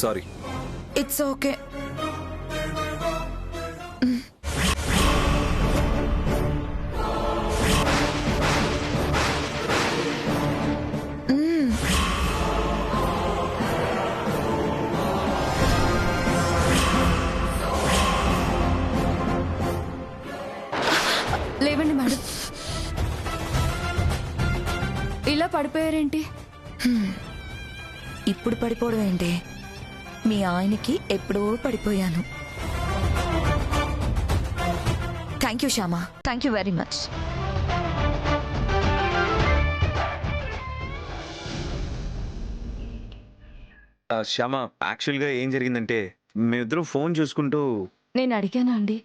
Sorry. It's okay. లేవండి madam. ఇలా పడిపోయారేంటి? ఇప్పుడు పడిపోవడం ఏంటి? మీ ఆయనకి ఎప్పుడో పడిపోయాను. Thank you Shyama, thank you very much. Shyama, యాక్చువల్గా ఏం జరిగిందంటే మేమిద్దరం ఫోన్ చూసుకుంటూ. నేను అడిగానా అండి?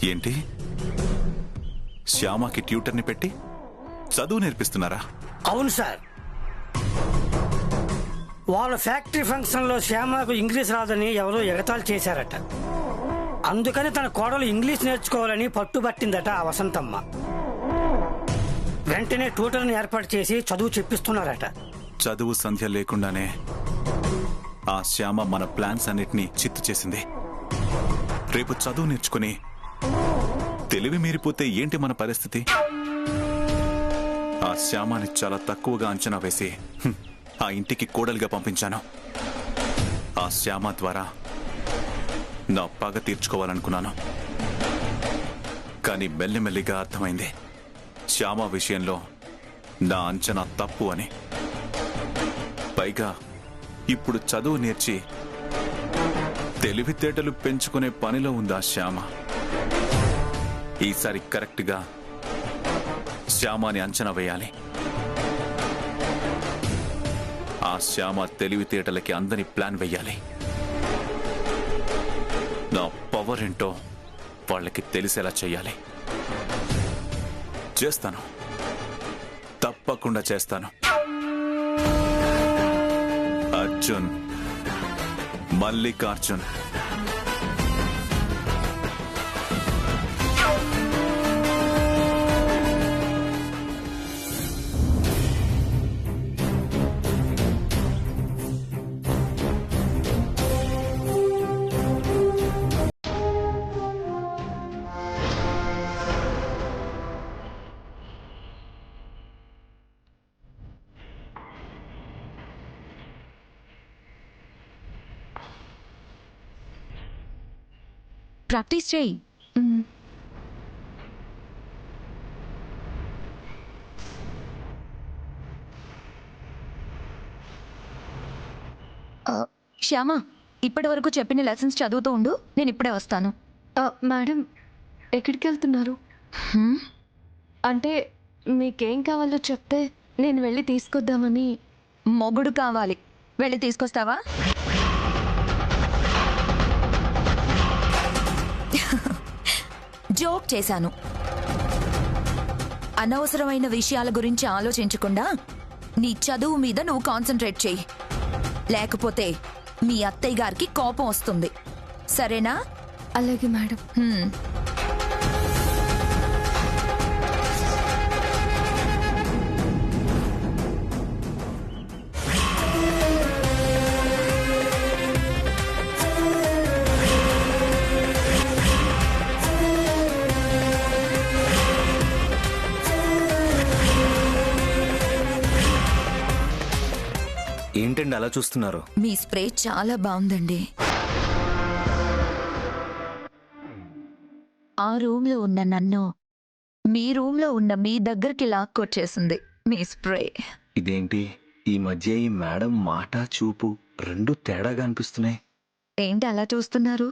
ఏంటి, శ్యామకి ట్యూటర్ని పెట్టి చదువు నేర్పిస్తున్నారా? అవును సార్. వాళ్ళ ఫ్యాక్టరీ ఫంక్షన్లో శ్యామకు ఇంగ్లీష్ రాదని ఎవరో ఎగతాళి చేశారట. అందుకని తన కోడలు ఇంగ్లీష్ నేర్చుకోవాలని పట్టుబట్టిందట ఆ వసంతమ్మ. వెంటనే ట్యూటర్ని ఏర్పాటు చేసి చదువు చెప్పిస్తున్నారట. చదువు సంధ్య లేకుండానే ఆ శ్యామ మన ప్లాన్స్ అన్నిటినీ చిత్తు చేసింది. రేపు చదువు నేర్చుకుని తెలివి మీరిపోతే ఏంటి మన పరిస్థితి? ఆ శ్యామాని చాలా తక్కువగా అంచనా వేసి ఆ ఇంటికి కోడలిగా పంపించాను. ఆ శ్యామ ద్వారా నా పగ తీర్చుకోవాలనుకున్నాను. కానీ మెల్లిమెల్లిగా అర్థమైంది శ్యామ విషయంలో నా అంచనా తప్పు అని. పైగా ఇప్పుడు చదువు నేర్చి తెలివితేటలు పెంచుకునే పనిలో ఉంది ఆ శ్యామ. ఈసారి కరెక్ట్గా శ్యామాని అంచనా వేయాలి. ఆ శ్యామ తెలివితేటలకి అందని ప్లాన్ వేయాలి. నా పవర్ ఏంటో వాళ్ళకి తెలిసేలా చెయ్యాలి. చేస్తాను, తప్పకుండా చేస్తాను. అర్జున్, మల్లికార్జున్. ప్రాక్టీస్ చేయి. శ్యామ, ఇప్పటి వరకు చెప్పిన లెసన్స్ చదువుతూ ఉండు, నేను ఇప్పుడే వస్తాను. మేడం, ఎక్కడికి వెళ్తున్నారు? అంటే మీకేం కావాలో చెప్తే నేను వెళ్ళి తీసుకొద్దామని. మొగుడు కావాలి, వెళ్ళి తీసుకొస్తావా? జోక్ చేశాను. అనవసరమైన విషయాల గురించి ఆలోచించకుండా నీ చదువు మీద నువ్వు కాన్సన్ట్రేట్ చెయ్యి. లేకపోతే మీ అత్తయ్య గారికి కోపం వస్తుంది. సరేనా? అలాగే మేడం. ఏంటండి అలా చూస్తున్నారు? మీ స్ప్రే చాలా బాగుందండి. ఆ రూమ్ లో ఉన్న నన్ను మీ రూమ్ లో ఉన్న మీ దగ్గరికి లాక్కొచ్చేసింది మీ స్ప్రే. ఇదేంటి ఈ మధ్య ఈ మేడం మాట చూపు రెండు తేడాగా అనిపిస్తున్నాయి. ఏంటి అలా చూస్తున్నారు?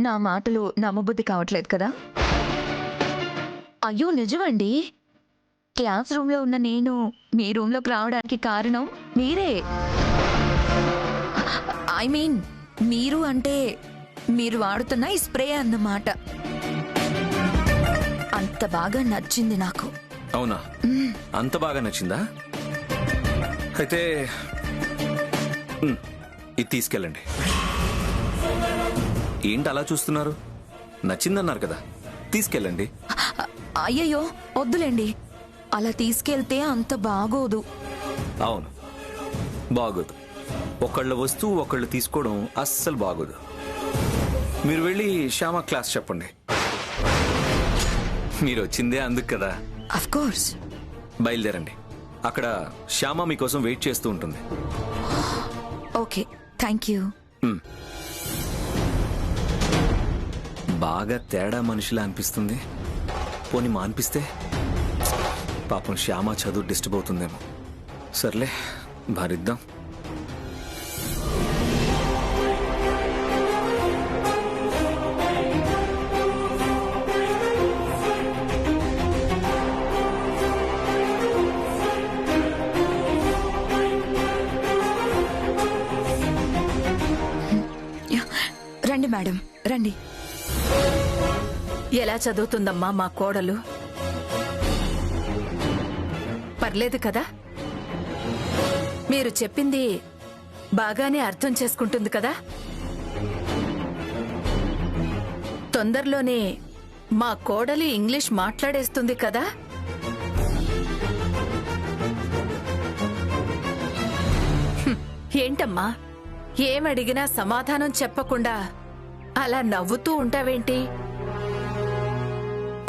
నా మాటలు నమ్మబుద్ధి కావట్లేదు కదా? అయ్యో నిజమండి. క్లాస్ రూమ్ లో ఉన్న నేను మీ రూమ్ లోకి రావడానికి కారణం మీరే. ఐ మీన్ మీరు అంటే మీరు వాడుతున్న ఈ స్ప్రే అన్నమాట. అంత బాగా నచ్చింది నాకు. అవునా? అంత బాగా నచ్చిందా? అయితే ఇది తీసుకెళ్ళండి. ఏంటి అలా చూస్తున్నారు? నచ్చిందన్నారు కదా, తీసుకెళ్ళండి. అయ్యయ్యో వద్దులేండి, అలా తీసుకెళ్తే అంత బాగోదు. అవును, బాగోదు. ఒకళ్ళ వస్తువు ఒకళ్ళు తీసుకోవడం అస్సలు బాగోదు. మీరు వెళ్ళి శ్యామ క్లాస్ చెప్పండి. మీరు వచ్చిందే అందుకు కదా. Of course. బయలుదేరండి, అక్కడ శ్యామ మీకోసం వెయిట్ చేస్తూ ఉంటుంది. Okay, thank you. బాగా తేడా మనిషిలా అనిపిస్తుంది. పోనీ మాన్పిస్తే పాపం శ్యామ చదువు డిస్టర్బ్ అవుతుందేమో. సర్లే, భరిద్దాం. రండి మేడం, రండి. ఎలా చదువుతుందమ్మా మా కోడలు? పర్లేదు కదా? మీరు చెప్పింది బాగానే అర్థం చేసుకుంటుంది కదా? తొందరలోనే మా కోడలి ఇంగ్లీష్ మాట్లాడేస్తుంది కదా? ఏంటమ్మా, ఏమడిగినా సమాధానం చెప్పకుండా అలా నవ్వుతూ ఉంటావేంటి?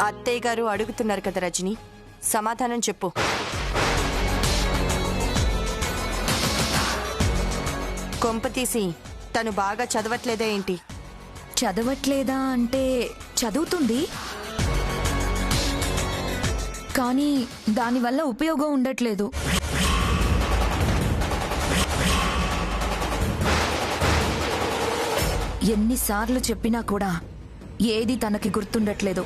అత్తయ్య గారు అడుగుతున్నారు కదా రజని, సమాధానం చెప్పు. కొంపతీసి తను బాగా చదవట్లేదా ఏంటి? చదవట్లేదా అంటే చదువుతుంది, కానీ దానివల్ల ఉపయోగం ఉండట్లేదు. ఎన్నిసార్లు చెప్పినా కూడా ఏది తనకి గుర్తుండట్లేదు.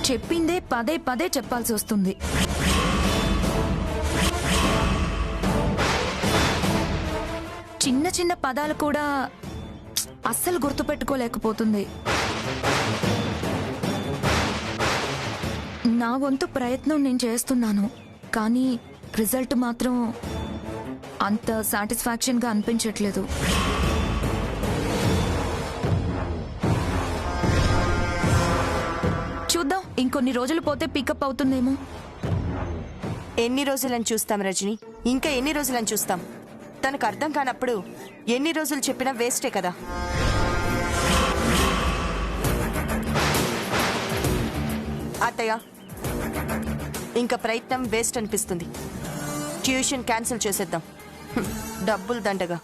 చెప్పిందే పదే పదే చెప్పాల్సి వస్తుంది. చిన్న చిన్న పదాలు కూడా అస్సలు గుర్తుపెట్టుకోలేకపోతుంది. నా వంతు ప్రయత్నం నేను చేస్తున్నాను, కానీ రిజల్ట్ మాత్రం అంత సాటిస్ఫాక్షన్ గా అనిపించట్లేదు. చూద్దాం, ఇంకొన్ని రోజులు పోతే పికప్ అవుతుందేమో. ఎన్ని రోజులని చూస్తాం రజని? ఇంకా ఎన్ని రోజులని చూస్తాం? తనకు అర్థం కానప్పుడు ఎన్ని రోజులు చెప్పినా వేస్టే కదా. అత్తయ్య, ఇంకా ప్రయత్నం వేస్ట్ అనిపిస్తుంది. ట్యూషన్ క్యాన్సిల్ చేసేద్దాం. డబ్బులు దండగా.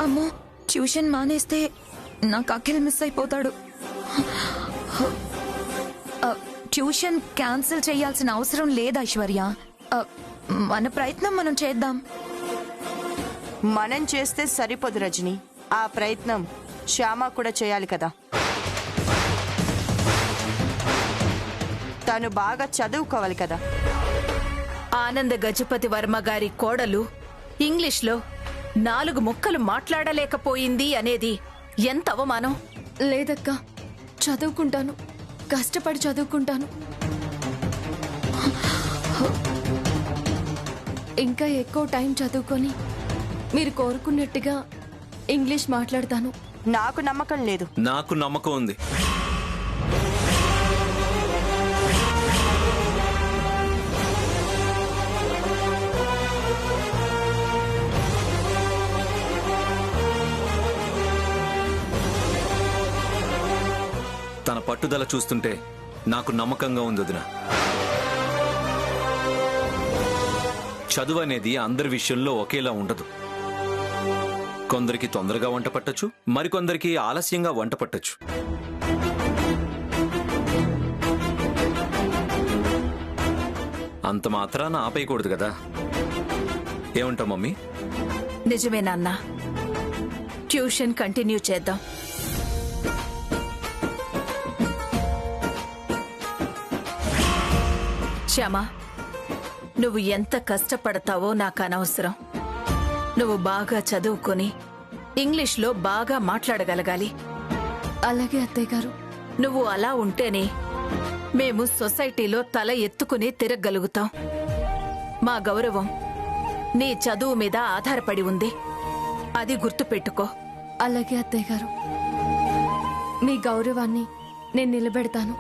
అమ్మో, ట్యూషన్ మానేస్తే నాకు అఖిల్ మిస్ అయిపోతాడు. ట్యూషన్ క్యాన్సిల్ చేయాల్సిన అవసరం లేదు ఐశ్వర్య. మన ప్రయత్నం మనం చేద్దాం. మనం చేస్తే సరిపోదు రజని, ఆ ప్రయత్నం శ్యామ కూడా చేయాలి కదా. తను బాగా చదువుకోవాలి కదా. ఆనంద గజపతి వర్మ గారి కోడలు ఇంగ్లీష్లో 4 ముక్కలు మాట్లాడలేకపోయింది అనేది ఎంత అవమానం. లేదక్క, చదువుకుంటాను, కష్టపడి చదువుకుంటాను. ఇంకా ఎక్కువ టైం చదువుకొని మీరు కోరుకున్నట్టుగా ఇంగ్లీష్ మాట్లాడతాను. నాకు నమ్మకం లేదు. నాకు నమ్మకం ఉంది. తన పట్టుదల చూస్తుంటే నాకు నమ్మకంగా ఉంది వదిన. చదువు అనేది అందరి విషయంలో ఒకేలా ఉండదు. కొందరికి తొందరగా వంట పట్టొచ్చు, మరికొందరికి ఆలస్యంగా వంట పట్టొచ్చు. అంత మాత్రాన ఆపేయకూడదు కదా. ఏమంటావు మమ్మీ? నిజమే నాన్న, ట్యూషన్ కంటిన్యూ చేద్దాం. శ్యామ, నువ్వు ఎంత కష్టపడతావో నాకు అనవసరం. నువ్వు బాగా చదువుకొని ఇంగ్లీష్లో బాగా మాట్లాడగలగాలి. అలాగే అత్తయ్య గారు. నువ్వు అలా ఉంటేనే మేము సొసైటీలో తల ఎత్తుకుని తిరగగలుగుతాం. మా గౌరవం నీ చదువు మీద ఆధారపడి ఉంది. అది గుర్తుపెట్టుకో. అలాగే అత్తయ్య గారు. మీ గౌరవాన్ని నేను నిలబెడతాను.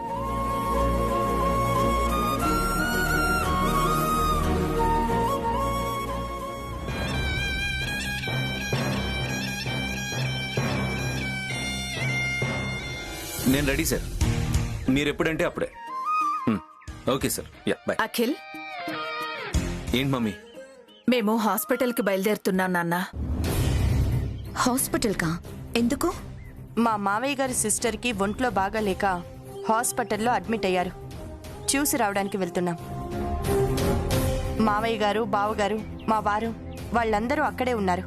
నేను రెడీ సార్. మీరు ఎప్పుడంటే అప్పుడే. Okay sir. Yeah bye. Akhil, ఏంటి మమ్మీ? మేము హాస్పిటల్కి బయలుదేరుతున్నాం నాన్న. హాస్పిటల్కా? ఎందుకు? మా మావయ్య గారి సిస్టర్కి ఒంట్లో బాగాలేక హాస్పిటల్లో అడ్మిట్ అయ్యారు. చూసి రావడానికి వెళ్తున్నాం. మావయ్య గారు, బావగారు, మా వారు వాళ్ళందరూ అక్కడే ఉన్నారు.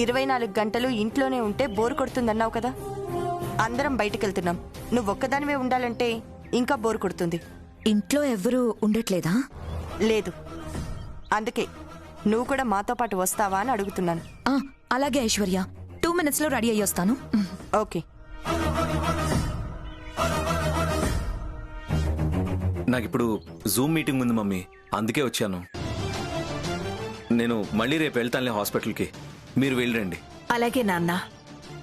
24 గంటలు ఇంట్లోనే ఉంటే బోరు కొడుతుందన్నావు కదా, అందరం బయటకెళ్తున్నాం. నువ్వొక్కదానివే ఉండాలంటే ఇంకా బోరు కొడుతుంది. ఇంట్లో ఎవ్వరూ ఉండట్లేదా? లేదు, అందుకే నువ్వు కూడా మాతో పాటు వస్తావా అని అడుగుతున్నాను. ఆ, అలాగే ఐశ్వర్య. 2 minutes లో రెడీ అయ్యి వస్తాను. ఓకే. నాకిప్పుడు జూమ్ మీటింగ్ ఉంది మమ్మీ, అందుకే వచ్చాను. నేను మళ్ళీ రేపు వెళ్తానులే హాస్పిటల్కి. మీరు వెళ్ళండి. అలాగే నాన్న.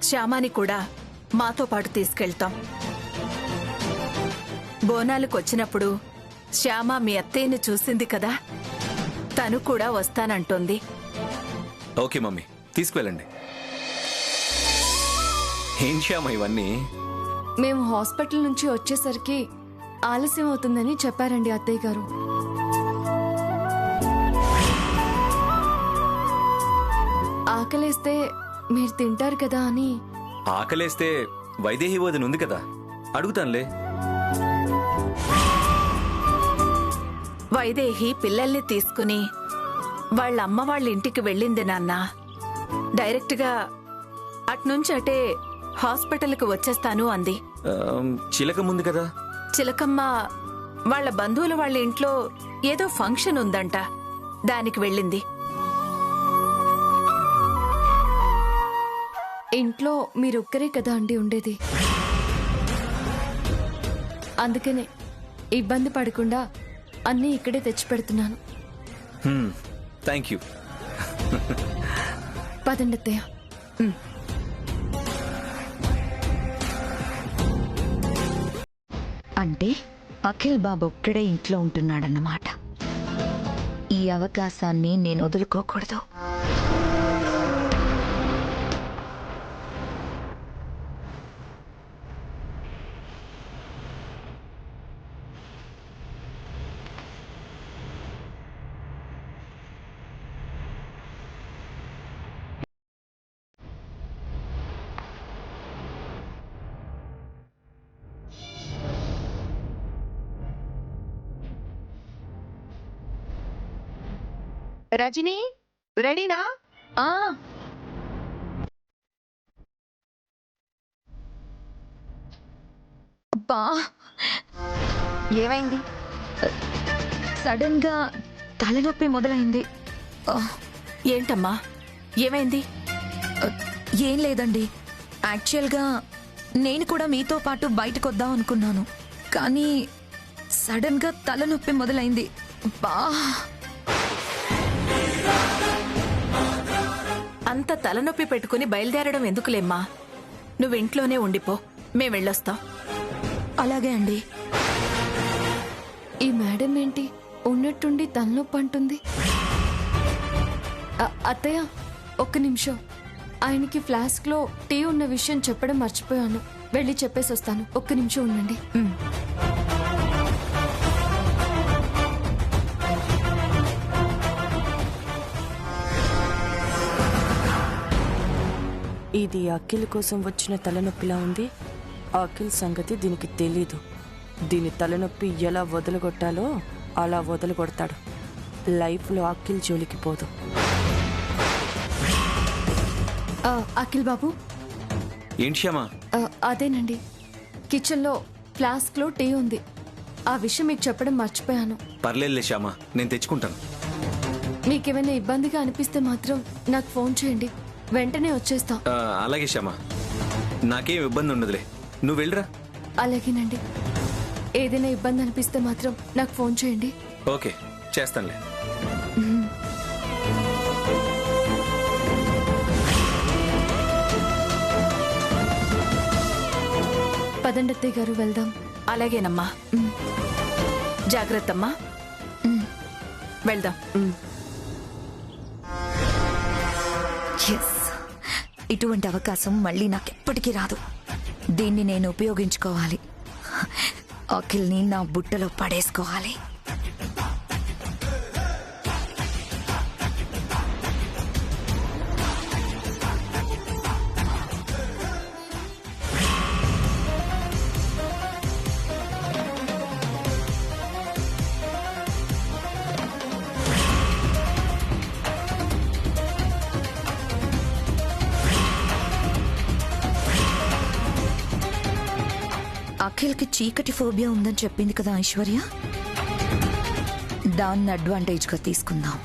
శ్యామాని కూడా మాతో పాటు తీసుకెళ్తాం. బోనాలకు వచ్చినప్పుడు శ్యామ మీ అత్తయ్యని చూసింది కదా, తను కూడా వస్తానంటోంది. ఓకే మమ్మీ, తీసుకువెళ్ళండి. ఏం శ్యామ ఇవన్నీ? మేము హాస్పిటల్ నుంచి వచ్చేసరికి ఆలస్యం అవుతుందని చెప్పారండి అత్తయ్య గారు. ఆకలేస్తే మీరు తింటారు కదా అని. ఆకలేస్తే వైదేహి వదిన ఉంది కదా, అడుగుతానులే. వైదేహి పిల్లల్ని తీసుకుని వాళ్ళ అమ్మ వాళ్ళ ఇంటికి వెళ్ళింది నాన్న. డైరెక్ట్గా అట్నుంచి అటే హాస్పిటల్కి వచ్చేస్తాను అంది. చిలక ముందు కదా. చిలకమ్మ వాళ్ళ బంధువుల వాళ్ళ ఇంట్లో ఏదో ఫంక్షన్ ఉందంట, దానికి వెళ్ళింది. ఇంట్లో మీరొక్కరే కదా అండి ఉండేది. అందుకనే ఇబ్బంది పడకుండా అన్నీ ఇక్కడే తెచ్చి పెడుతున్నాను. Thank you. పదండి అత్తయ్య. అంటే అఖిల్ బాబు ఒక్కడే ఇంట్లో ఉంటున్నాడన్నమాట. ఈ అవకాశాన్ని నేను వదులుకోకూడదు. రజనీ, రెడీనా? ఆ, అబ్బా, ఏమైంది? సడన్ గా తలనొప్పి మొదలైంది. ఏంటమ్మా, ఏమైంది? ఏం లేదండి. యాక్చువల్గా నేను కూడా మీతో పాటు బయటకు వద్దాం అనుకున్నాను, కానీ సడన్ గా తలనొప్పి మొదలైంది. బా, అంత తలనొప్పి పెట్టుకుని బయలుదేరడం ఎందుకులేమ్మా. నువ్వు ఇంట్లోనే ఉండిపో, మేం వెళ్ళొస్తాం. అలాగే అండి. ఈ మేడం ఏంటి ఉన్నట్టుండి తలనొప్పి అంటుంది? అత్తయ్య, ఒక్క నిమిషం. ఆయనకి ఫ్లాస్క్ లో టీ ఉన్న విషయం చెప్పడం మర్చిపోయాను. వెళ్ళి చెప్పేసి వస్తాను. ఒక్క నిమిషం ఉండండి. ఇది అఖిల్ కోసం వచ్చిన తలనొప్పిలా ఉంది. అఖిల్ సంగతి దీనికి తెలీదు. దీని తలనొప్పి ఎలా వదలగొట్టాలో అలా వదలగొడతాడు. లైఫ్లో అఖిల్ జోలికి పోదు. అఖిల్ బాబు. ఏంటి శ్యామ? అదేనండి, కిచెన్లో ఫ్లాస్క్ లో టీ ఉంది. ఆ విషయం మీకు చెప్పడం మర్చిపోయాను. పర్లేదులే శ్యామ, నేను తెచ్చుకుంటాను. మీకేమైనా ఇబ్బందిగా అనిపిస్తే మాత్రం నాకు ఫోన్ చేయండి. వెంటనే వచ్చేస్తాం. అలాగే శ్యామ, నాకేం ఇబ్బంది ఉండదులే, నువ్వు వెళ్ళరా. అలాగేనండి. ఏదైనా ఇబ్బంది అనిపిస్తే మాత్రం నాకు ఫోన్ చేయండి. ఓకే, చేస్తానులే. పదండి అత్తయ్య గారు, వెళ్దాం. అలాగేనమ్మా. జాగ్రత్తమ్మా. వెళ్దాం. ఎస్, ఇటువంటి అవకాశం మళ్ళీ నాకెప్పటికీ రాదు. దీన్ని నేను ఉపయోగించుకోవాలి. అఖిల్ని నా బుట్టలో పడేసుకోవాలి. అఖిల్కి చీకటి ఫోబియా ఉందని చెప్పింది కదా ఐశ్వర్య, దాన్ని అడ్వాంటేజ్గా తీసుకుందాం.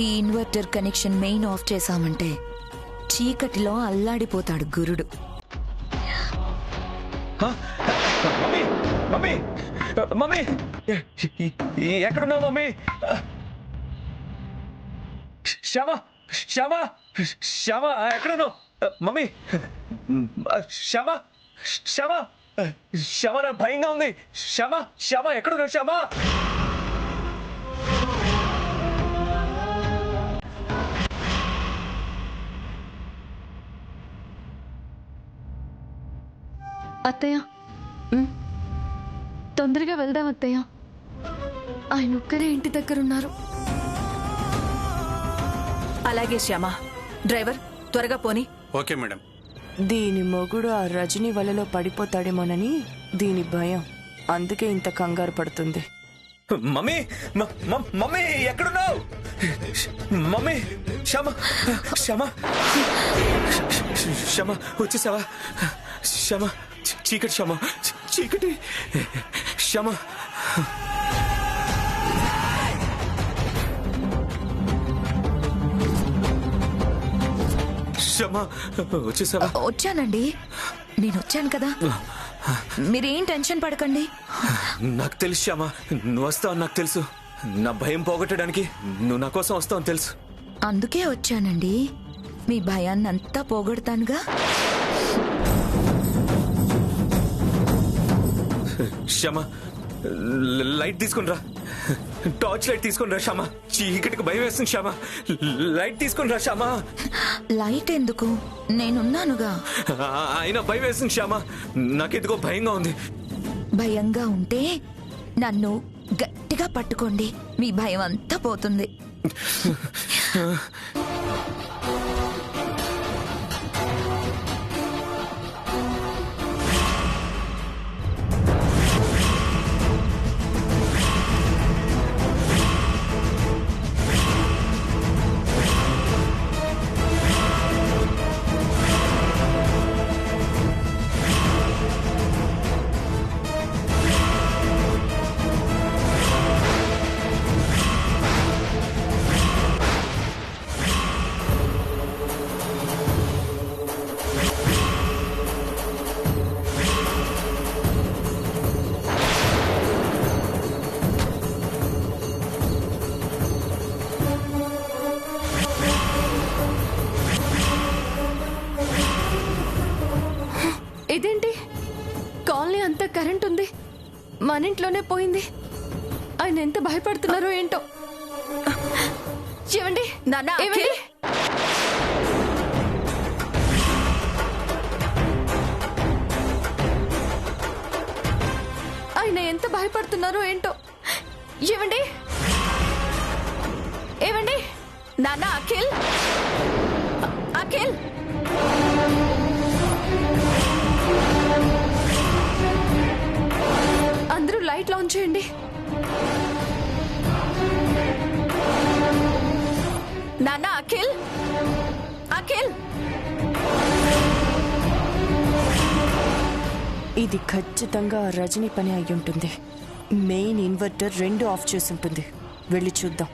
ఈ ఇన్వర్టర్ కనెక్షన్ మెయిన్ ఆఫ్ చేశామంటే చీకటిలో అల్లాడిపోతాడు గురుడు. మమ్మీ, మమ్మీ, మమ్మీ, ఎక్కడున్నావు మమ్మీ? శ్యామ, శ్యామ, శ్యామ, ఎక్కడున్నావు మమ్మీ? శ్యామ, శ్యామ, శ్యామ, నాకు భయంగా ఉంది. శ్యామ, శ్యామ, ఎక్కడున్నావు శ్యామ? అత్తయ్య, తొందరగా వెళ్దాం అత్తయ్య. ఆయన ఒక్కరే ఇంటి దగ్గర ఉన్నారు. అలాగే శ్యామ. డ్రైవర్, త్వరగా పోని. Okay madam. దీని మొగుడు ఆ రజనీ వలలో పడిపోతాడేమోనని దీని భయం, అందుకే ఇంత కంగారు పడుతుంది. మమ్మీ, మమ్మీ, ఎక్కడున్నావు మమ్మీ? శ్యామ, శ్యామ, శ్యామ, వచ్చేసావా? శ్యామ, చీకటి శ్యామ, చీకటి శ్యామ. శ్యామ, వచ్చేసావా? వచ్చానండి, నేను వచ్చాను కదా. మీరేం టెన్షన్ పడకండి. నాకు తెలుసు శ్యామ, నువ్వు వస్తావు, నాకు తెలుసు. నా భయం పోగొట్టడానికి నువ్వు నా కోసం వస్తావు తెలుసు. అందుకే వచ్చానండి, మీ భయాన్ని అంతా పోగొడతానుగా. శ్యామ, లైట్ తీసుకుని రా, టార్చ్ లైట్ తీసుకుని రా శ్యామ. చీకటికి భయం వేస్తుంది శ్యామ, లైట్ తీసుకుని రా శ్యామ. లైట్ ఎందుకు, నేనున్నానుగా. అయినా భయం వేస్తుంది శ్యామ, నాకెందుకో భయంగా ఉంది. భయంగా ఉంటే నన్ను గట్టిగా పట్టుకోండి, మీ భయం అంతా పోతుంది. ఇదేంటి, కాలనీ అంతా కరెంట్ ఉంది, మన ఇంట్లోనే పోయింది. ఆయన ఎంత భయపడుతున్నారో ఏంటో. ఏమండి, నాన్న, ఏమండి? ఆయన ఎంత భయపడుతున్నారో ఏంటో. ఏమండి, ఏమండి? నాన్న, అఖిల్, అఖిల్. అందరూ లైట్ ఆన్ చేయండి. నాన్న, అఖిల్, అఖిల్. ఇది ఖచ్చితంగా రజనీ పని అయి ఉంటుంది. మెయిన్ ఇన్వర్టర్ 2 ఆఫ్ చేసి ఉంటుంది. వెళ్ళి చూద్దాం.